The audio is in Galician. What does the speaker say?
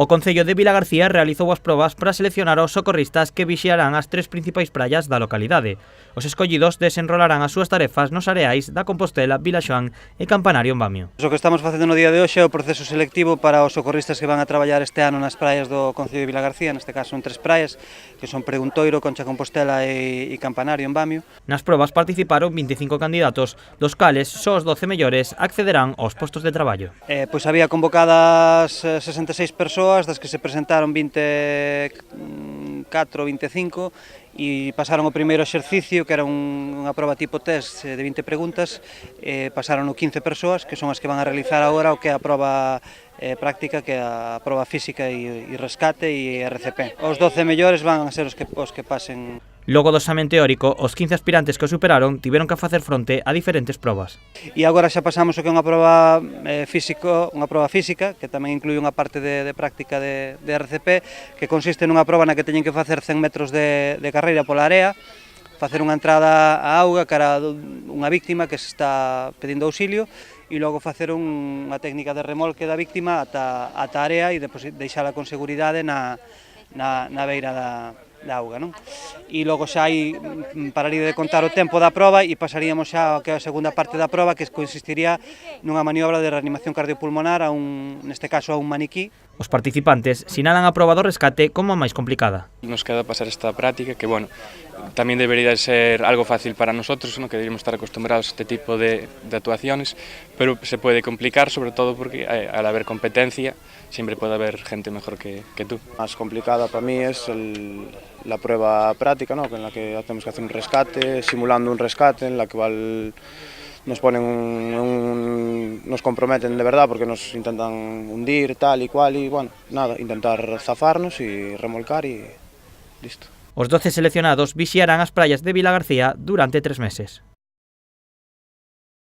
O Concello de Vilagarcía realizou as probas para seleccionar os socorristas que vixiarán as 3 principais praias da localidade. Os escollidos desenrolarán as súas tarefas nos areais da Compostela, Vilaxoán e Campanario en Bamio. O que estamos facendo no día de hoxe é o proceso selectivo para os socorristas que van a traballar este ano nas praias do Concello de Vilagarcía, neste caso son 3 praias, que son Preguntoiro, Concha Compostela e Campanario en Bamio. Nas probas participaron 25 candidatos, dos cales só os 12 mellores accederán aos postos de traballo. Pois había convocadas 66 persoas, das que se presentaron 24 ou 25 e pasaron o primeiro exercicio, que era unha proba tipo test de 20 preguntas, pasaron 15 persoas, que son as que van a realizar agora o que é a proba práctica, que é a proba física e rescate e RCP. Os 12 mellores van a ser os que pasen. Logo do examen teórico, os 15 aspirantes que o superaron tiveron que facer fronte a diferentes probas. E agora xa pasamos o que é unha proba física, que tamén inclui unha parte de práctica de RCP, que consiste nunha proba na que teñen que facer 100 metros de carreira pola area, facer unha entrada á auga cara unha víctima que se está pedindo auxilio, e logo facer unha técnica de remolque da víctima ata a area e depois deixala con seguridade na beira da auga, non? E logo xa aí pararía de contar o tempo da proba e pasaríamos xa ao que é a segunda parte da proba, que consistiría nunha maniobra de reanimación cardiopulmonar neste caso a un maniquí. Os participantes sinalan a proba do rescate como a máis complicada. Nos queda pasar esta práctica que, bueno, tamén debería ser algo fácil para nosotros, ¿no? Que deberíamos estar acostumbrados a este tipo de actuaciones, pero se puede complicar, sobre todo porque al haber competencia siempre puede haber gente mejor que tú. Más complicada para mí es la prueba práctica, ¿no? En la que tenemos que hacer un rescate, simulando un rescate, en la que nos ponen nos comprometen de verdad porque nos intentan hundir tal y cual y bueno, nada, intentar zafarnos y remolcar y listo. Os 12 seleccionados vixiarán as praias de Vilagarcía durante 3 meses.